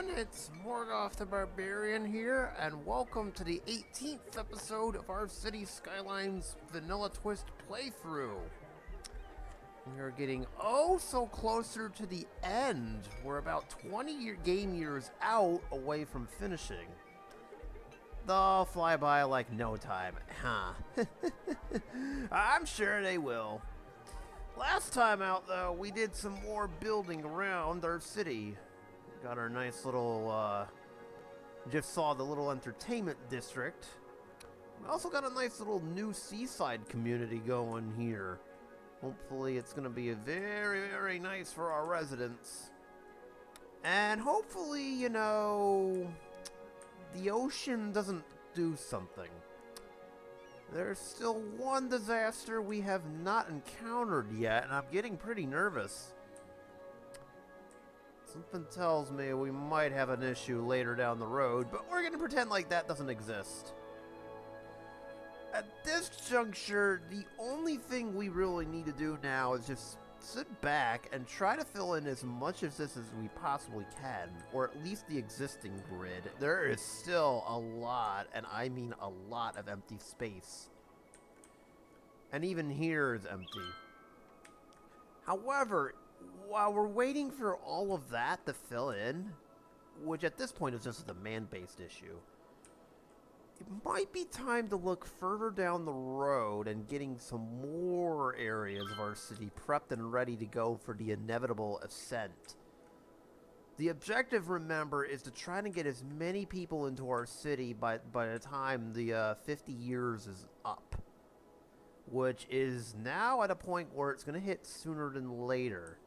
everyone, it's Morgoth the Barbarian here, and welcome to the 18th episode of our City Skylines Vanilla Twist playthrough. We are getting so closer to the end. We're about 20 game years out away from finishing. They'll fly by like no time, huh? I'm sure they will. Last time out, though, we did some more building around our city. Got our nice little, just saw the little entertainment district. We also got a nice little new seaside community going here. Hopefully it's going to be very, very nice for our residents. And hopefully, you know, the ocean doesn't do something. There's still one disaster we have not encountered yet, and I'm getting pretty nervous. Something tells me we might have an issue later down the road, but we're going to pretend like that doesn't exist. At this juncture, the only thing we really need to do now is just sit back and try to fill in as much of this as we possibly can, or at least the existing grid. There is still a lot, and I mean a lot, of empty space. And even here is empty. However, while we're waiting for all of that to fill in, which at this point is just a demand-based issue, it might be time to look further down the road and getting some more areas of our city prepped and ready to go for the inevitable ascent. The objective, remember, is to try to get as many people into our city by the time the 50 years is up, which is now at a point where it's going to hit sooner than later.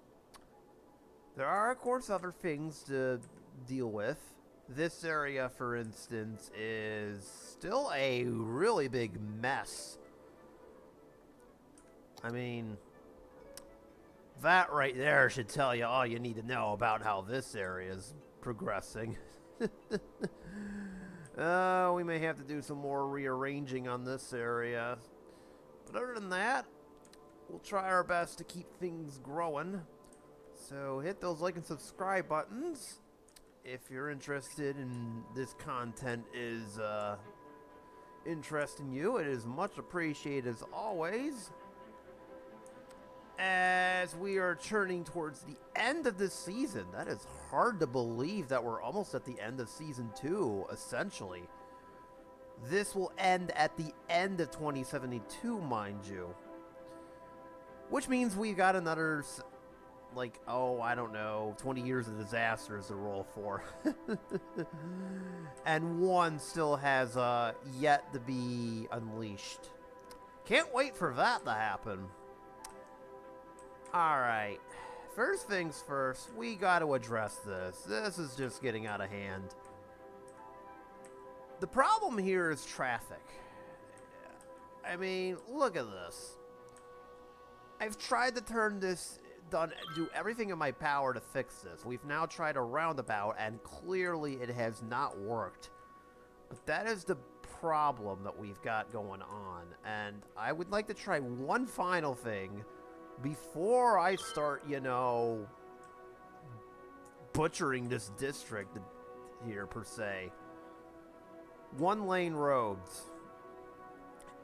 There are, of course, other things to deal with. This area, for instance, is still a really big mess. I mean, that right there should tell you all you need to know about how this area is progressing. We may have to do some more rearranging on this area. But other than that, we'll try our best to keep things growing. So hit those like and subscribe buttons if you're interested in this content is interesting you. It is much appreciated as always. As we are turning towards the end of this season, that is hard to believe that we're almost at the end of season 2, essentially. This will end at the end of 2072, mind you. Which means we've got another, like, I don't know, 20 years of disasters to roll for. And one still has yet to be unleashed. Can't wait for that to happen. Alright, first things first, we got to address this. This is just getting out of hand. The problem here is traffic. I mean, look at this. I've tried to do everything in my power to fix this. We've now tried a roundabout, and clearly it has not worked. But that is the problem that we've got going on. And I would like to try one final thing before I start, you know, butchering this district here, per se. One-lane roads.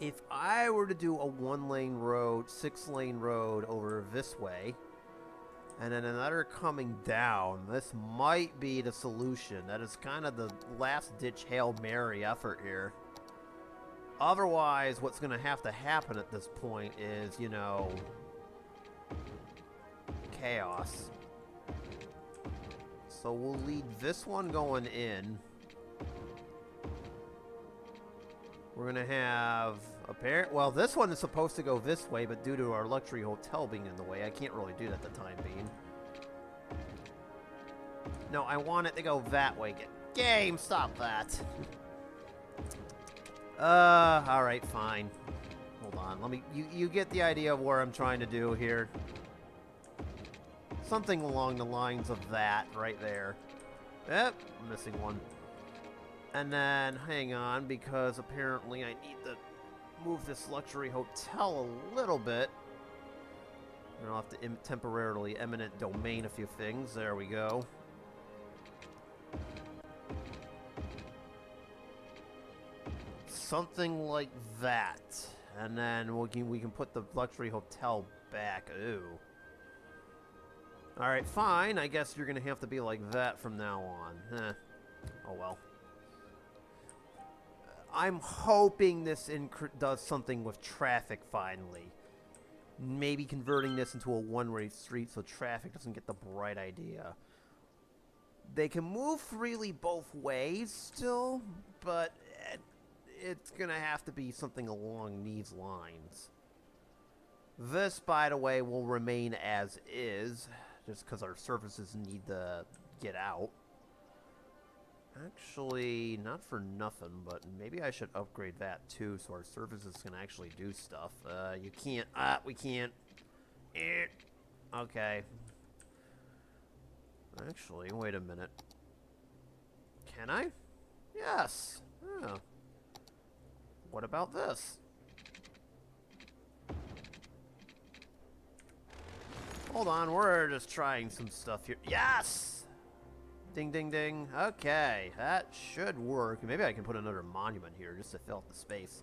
If I were to do a one-lane road, 6-lane road over this way, and then another coming down, this might be the solution. That is kind of the last-ditch Hail Mary effort here. Otherwise, what's going to have to happen at this point is, you know, chaos. So we'll lead this one going in. We're going to have well, this one is supposed to go this way, but due to our luxury hotel being in the way, I can't really do that at the time being. No, I want it to go that way. Game, stop that. Alright, fine. Hold on, let me, you get the idea of where I'm trying to do here. Something along the lines of that right there. Yep, I'm missing one. And then, hang on, because apparently I need to move this luxury hotel a little bit. I'll have to temporarily eminent domain a few things. There we go. something like that. And then we can put the luxury hotel back. Ooh. Alright, fine. I guess you're going to have to be like that from now on. Oh well. I'm hoping this does something with traffic finally. Maybe converting this into a one-way street so traffic doesn't get the bright idea. They can move freely both ways still, but it's going to have to be something along these lines. This, by the way, will remain as is, just because our services need to get out. Actually, not for nothing, but maybe I should upgrade that too, so our services can actually do stuff. You can't. We can't. Okay. Actually, wait a minute. Can I? Yes. Oh. What about this? Hold on, we're just trying some stuff here. Yes! Ding, ding, ding. Okay, that should work. Maybe I can put another monument here just to fill up the space.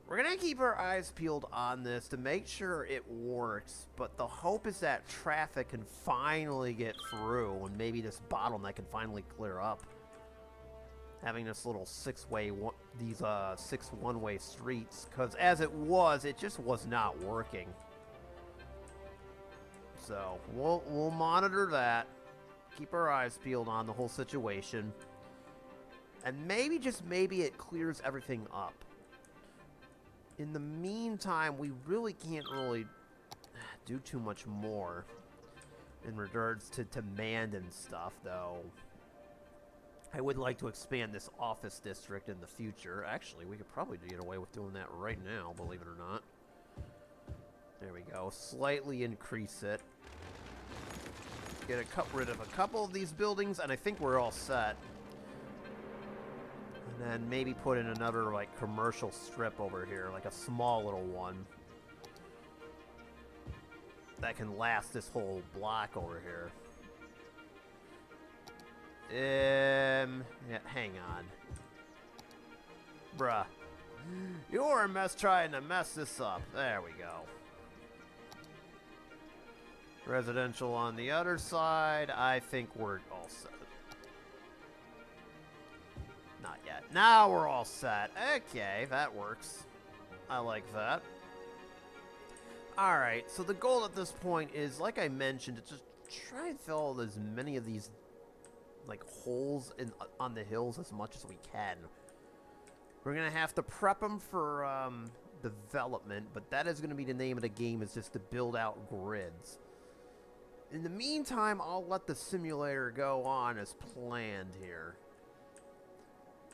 We're going to keep our eyes peeled on this to make sure it works, but the hope is that traffic can finally get through and maybe this bottleneck can finally clear up. Having this little six one-way streets, because as it just was not working. So, we'll monitor that. Keep our eyes peeled on the whole situation. And maybe, just maybe, it clears everything up. In the meantime, we really can't do too much more in regards to demand and stuff, though. I would like to expand this office district in the future. Actually, we could probably get away with doing that right now, believe it or not. There we go. Slightly increase it. Get rid of a couple of these buildings, and I think we're all set. And then maybe put in another, like, commercial strip over here, like a small little one. That can last this whole block over here. Yeah, hang on. Bruh. You're trying to mess this up. There we go. Residential on the other side. I think we're all set. Not yet. Now we're all set. Okay, that works. I like that. Alright, so the goal at this point is, like I mentioned, to just try and fill as many of these, like, holes on the hills as much as we can. We're going to have to prep them for development, but that is going to be the name of the game, is just to build out grids. In the meantime, I'll let the simulator go on as planned here.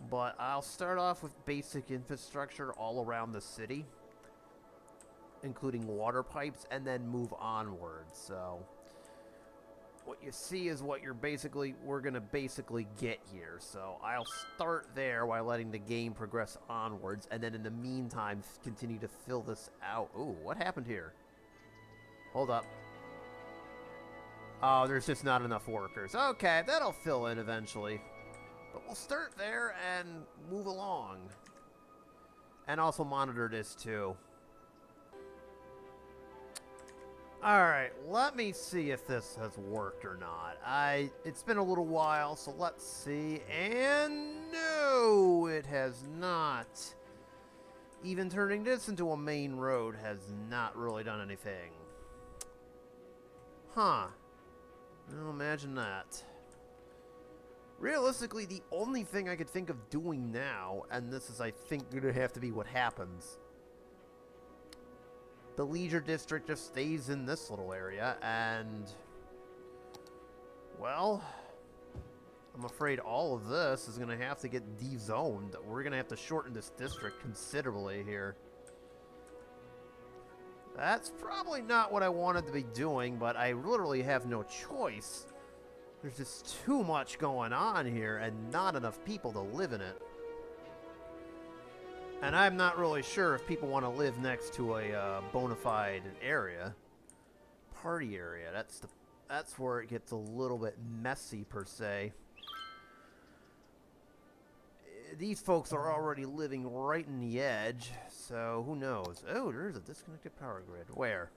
But I'll start off with basic infrastructure all around the city, including water pipes, and then move onwards. So what you see is what we're going to basically get here. So I'll start there while letting the game progress onwards, and then in the meantime, continue to fill this out. Ooh, what happened here? Hold up. Oh, there's just not enough workers. Okay, that'll fill in eventually. But we'll start there and move along. And also monitor this too. Alright, let me see if this has worked or not. It's been a little while, so let's see. And no, it has not. Even turning this into a main road has not really done anything. Huh. Well, imagine that. Realistically, the only thing I could think of doing now, and this is, I think, going to have to be what happens. The leisure district just stays in this little area, and, well, I'm afraid all of this is going to have to get de-zoned. We're going to have to shorten this district considerably here. That's probably not what I wanted to be doing, but I literally have no choice. There's just too much going on here and not enough people to live in it. And I'm not really sure if people want to live next to a bona fide area. Party area. That's where it gets a little bit messy, per se. these folks are already living right in the edge, so who knows? Oh, there's a disconnected power grid. Where?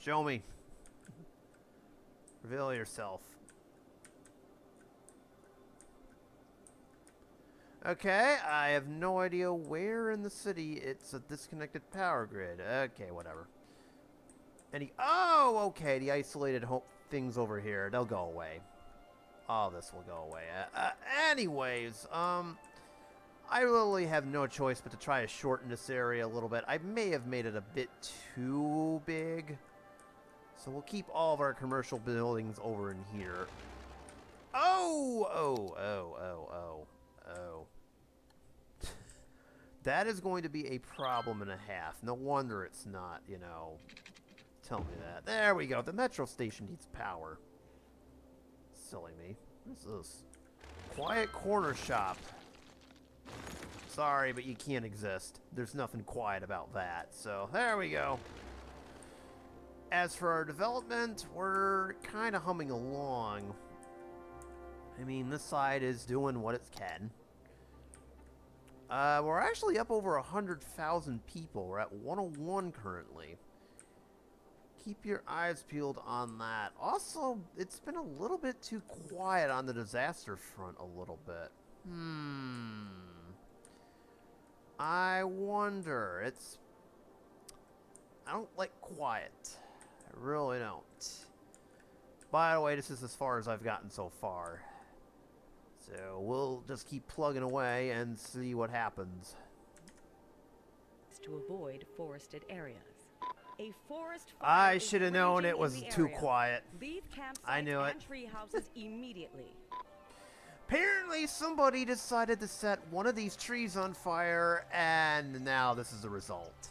Show me. Reveal yourself. Okay, I have no idea where in the city it's a disconnected power grid. Okay, whatever. Oh, okay, the isolated things over here, they'll go away. All this will go away. Anyways, I really have no choice but to try to shorten this area a little bit. I may have made it a bit too big. So we'll keep all of our commercial buildings over in here. Oh. That is going to be a problem and a half. No wonder it's not, you know, tell me that. There we go. The metro station needs power. Silly me. What is this? Quiet corner shop. Sorry, but you can't exist. There's nothing quiet about that. So, there we go. As for our development, we're kind of humming along. I mean, this side is doing what it can. We're actually up over 100,000 people. We're at 101 currently. Keep your eyes peeled on that. Also, it's been a little bit too quiet on the disaster front a little bit. I wonder. I don't like quiet. I really don't. By the way, this is as far as I've gotten so far. So we'll just keep plugging away and see what happens. To avoid forested areas. A forest fire I should have known it was too quiet. Leave campsites I knew it. and tree houses immediately. Apparently somebody decided to set one of these trees on fire, and now this is the result.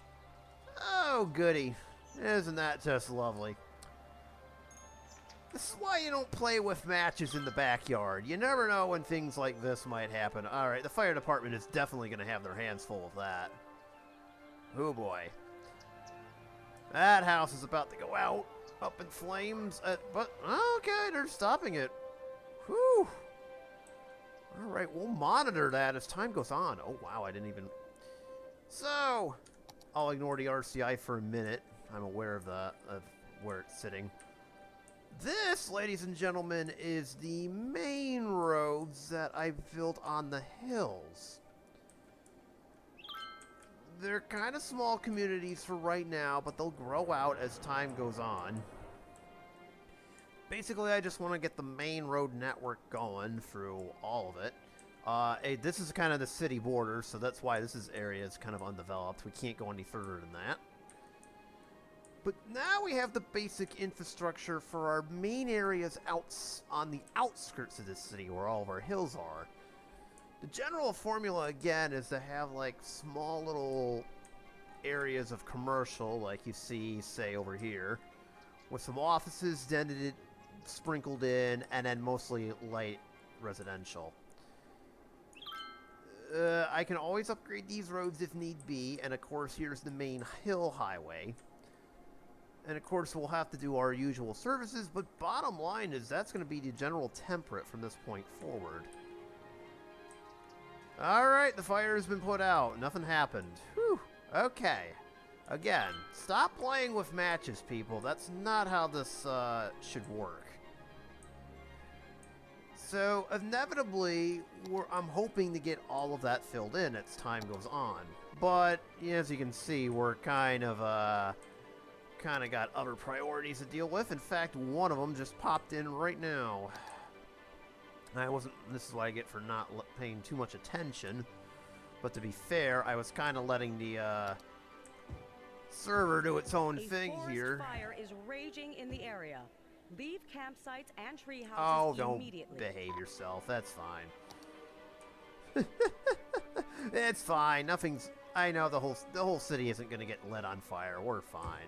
Oh, goody. Isn't that just lovely? This is why you don't play with matches in the backyard. You never know when things like this might happen. Alright, the fire department is definitely going to have their hands full of that. Oh boy. That house is about to go out, up in flames, but, okay, they're stopping it. Whew. Alright, we'll monitor that as time goes on. Oh wow, I didn't even... So, I'll ignore the RCI for a minute. I'm aware of where it's sitting. This, ladies and gentlemen, is the main roads that I've built on the hills. They're kind of small communities for right now, but they'll grow out as time goes on. Basically, I just want to get the main road network going through all of it. This is kind of the city border, so that's why this area is kind of undeveloped. We can't go any further than that. But now we have the basic infrastructure for our main areas on the outskirts of this city, where all of our hills are. The general formula, again, is to have, like, small little areas of commercial, like you see, say, over here, with some offices sprinkled in, and then mostly light residential. I can always upgrade these roads if need be, and of course, here's the main hill highway. And of course, we'll have to do our usual services, but bottom line is that's going to be the general template from this point forward. Alright, the fire has been put out. Nothing happened. Whew. Okay. Again, stop playing with matches, people. That's not how this should work. So, inevitably, I'm hoping to get all of that filled in as time goes on. But, as you can see, we're kind of got other priorities to deal with. In fact, one of them just popped in right now. This is what I get for not paying too much attention. But to be fair, I was kind of letting the server do its own thing here. A forest fire is raging in the area. Leave campsites and tree houses immediately. Don't behave yourself. That's fine. It's fine. Nothing's... I know the whole city isn't going to get lit on fire. We're fine.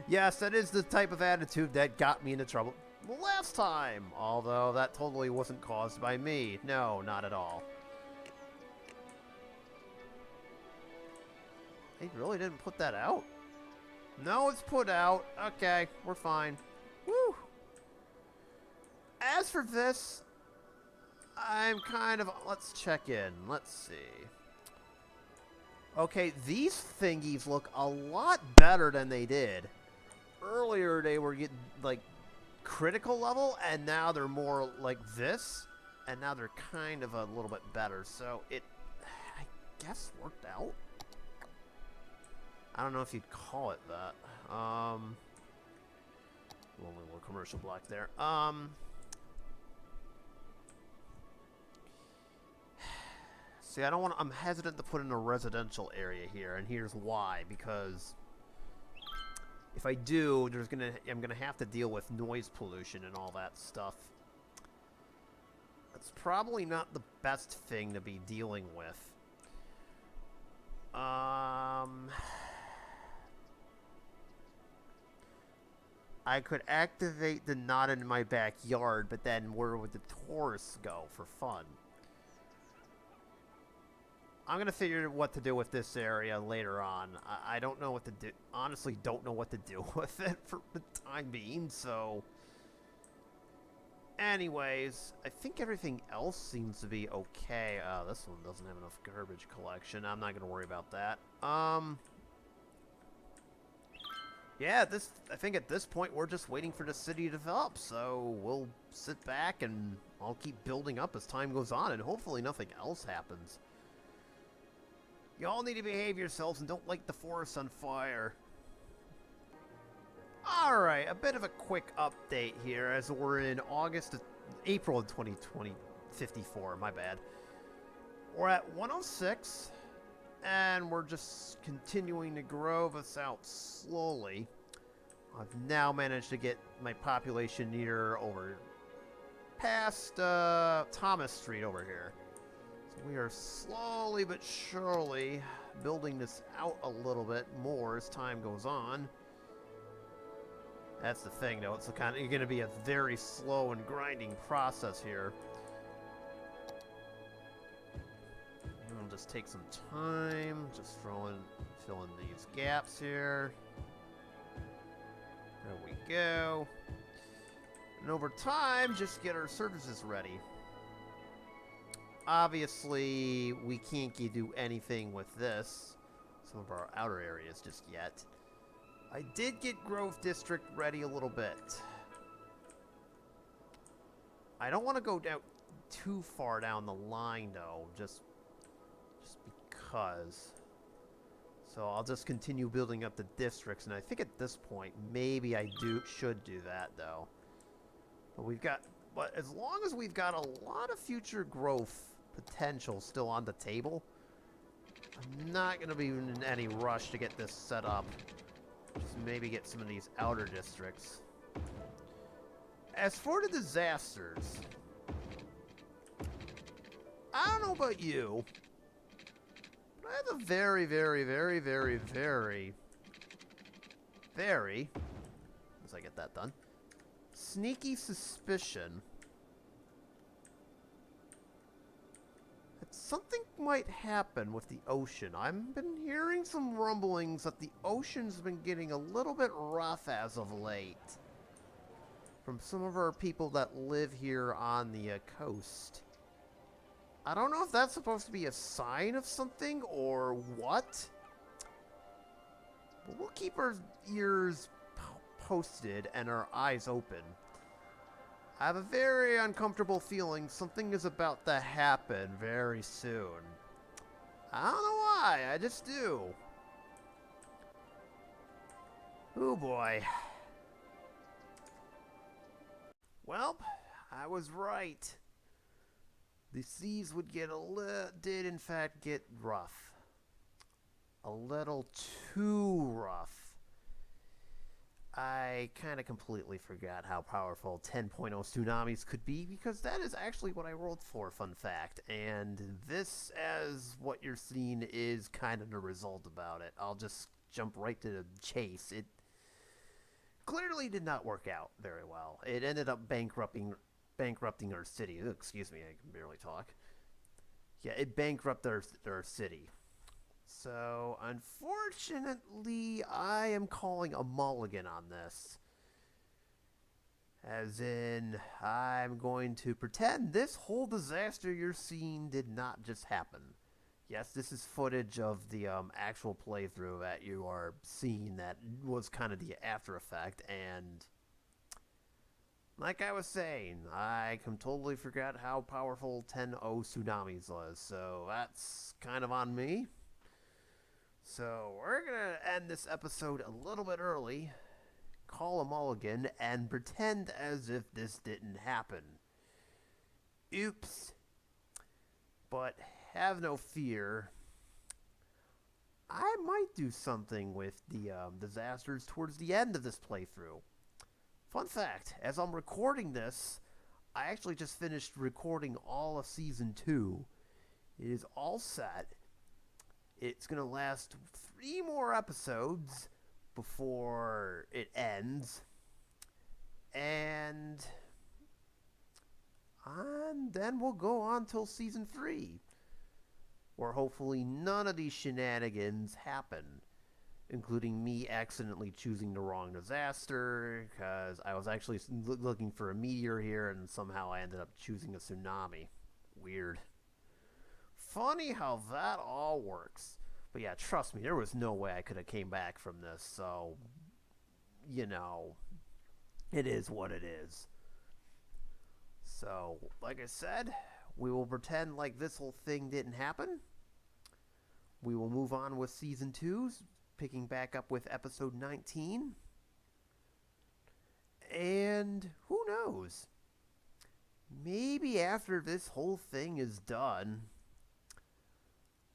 Yes, that is the type of attitude that got me into trouble last time. Although that totally wasn't caused by me. No, not at all. They really didn't put that out? No, it's put out. Okay, we're fine. Woo! As for this, I'm kind of... Let's check in. Let's see. Okay, these thingies look a lot better than they did. Earlier, they were getting, like, critical level, and now they're more like this. And now they're kind of a little bit better. So, it, I guess, worked out. I don't know if you'd call it that. Only a little commercial block there. See, I don't want. I'm hesitant to put in a residential area here, and here's why. Because if I do, I'm gonna have to deal with noise pollution and all that stuff. That's probably not the best thing to be dealing with. I could activate the not in my backyard, but then where would the tourists go for fun? I'm gonna figure what to do with this area later on. I don't know what to do. Honestly, don't know what to do with it for the time being, so... Anyways, I think everything else seems to be okay. This one doesn't have enough garbage collection. I'm not gonna worry about that. Yeah, I think at this point we're just waiting for the city to develop, so we'll sit back and I'll keep building up as time goes on, and hopefully nothing else happens. You all need to behave yourselves and don't light the forest on fire. Alright, a bit of a quick update here as we're in April of 2054, my bad. We're at 106. And we're just continuing to grow this out slowly. I've now managed to get my population near over past Thomas Street over here. So we are slowly but surely building this out a little bit more as time goes on. That's the thing, though. It's going to be a very slow and grinding process here. It'll just take some time. Just fill in these gaps here. There we go. And over time, just get our services ready. Obviously, we can't do anything with this. Some of our outer areas just yet. I did get Grove District ready a little bit. I don't want to go down too far down the line, though. Just because. So I'll just continue building up the districts, and I think at this point, maybe I should do that, though. But as long as we've got a lot of future growth potential still on the table, I'm not going to be in any rush to get this set up. Just maybe get some of these outer districts. As for the disasters, I don't know about you, but I have a very, very, very, very, very, very, as I get that done, sneaky suspicion that something might happen with the ocean. I've been hearing some rumblings that the ocean's been getting a little bit rough as of late from some of our people that live here on the coast. I don't know if that's supposed to be a sign of something or what. But we'll keep our ears posted and our eyes open. I have a very uncomfortable feeling something is about to happen very soon. I don't know why, I just do. Oh boy. Well, I was right. The seas would did in fact get rough. A little too rough. I kind of completely forgot how powerful 10.0 tsunamis could be, because that is actually what I rolled for, fun fact. And this, as what you're seeing, is kind of the result about it. I'll just jump right to the chase. It clearly did not work out very well. It ended up bankrupting our city. Ugh, excuse me, I can barely talk. Yeah, it bankrupted our city. So, unfortunately, I am calling a mulligan on this. As in, I'm going to pretend this whole disaster you're seeing did not just happen. Yes, this is footage of the actual playthrough that you are seeing that was kind of the after effect, and like I was saying, I totally forgot how powerful 10-0 tsunamis was, so that's kind of on me. So we're going to end this episode a little bit early, call a mulligan, and pretend as if this didn't happen. Oops. But have no fear. I might do something with the disasters towards the end of this playthrough. Fun fact, as I'm recording this, I actually just finished recording all of Season 2. It is all set. It's going to last 3 more episodes before it ends. And then we'll go on till Season 3, where hopefully none of these shenanigans happen, including me accidentally choosing the wrong disaster, because I was actually looking for a meteor here, and somehow I ended up choosing a tsunami. Weird. Funny how that all works. But yeah, trust me, there was no way I could have came back from this, so, you know, it is what it is. So, like I said, we will pretend like this whole thing didn't happen. We will move on with Season 2, picking back up with Episode 19. And who knows? Maybe after this whole thing is done,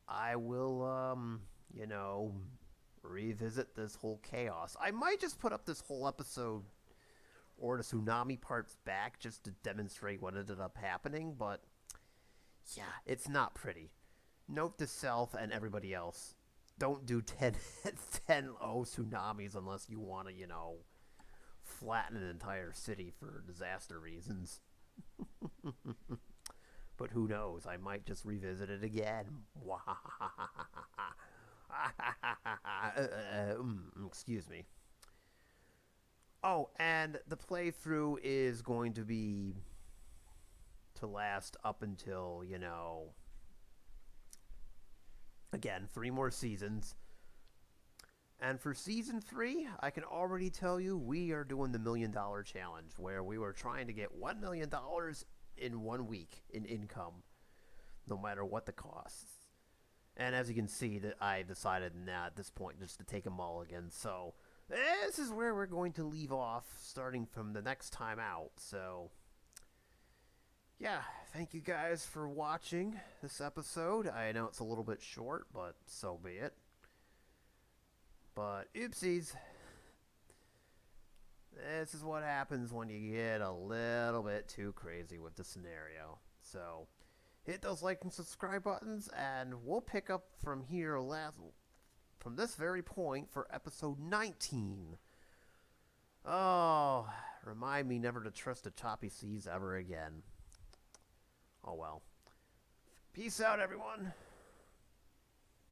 I will, revisit this whole chaos. I might just put up this whole episode or the tsunami parts back just to demonstrate what ended up happening, but yeah, it's not pretty. Note to self and everybody else, don't do 10-0 tsunamis unless you want to, flatten an entire city for disaster reasons. But who knows, I might just revisit it again. Excuse me. Oh, and the playthrough is going to be to last up until, again, 3 more seasons. And for Season 3, I can already tell you we are doing the $1 Million Challenge, where we were trying to get $1 million in 1 week in income, no matter what the costs. And as you can see, that I decided now at this point just to take a mulligan, so this is where we're going to leave off, starting from the next time out. So, yeah, thank you guys for watching this episode. I know it's a little bit short, but so be it. But, oopsies. This is what happens when you get a little bit too crazy with the scenario. So, hit those like and subscribe buttons, and we'll pick up from here from this very point for episode 19. Oh, remind me never to trust the choppy seas ever again. Oh well. Peace out, everyone.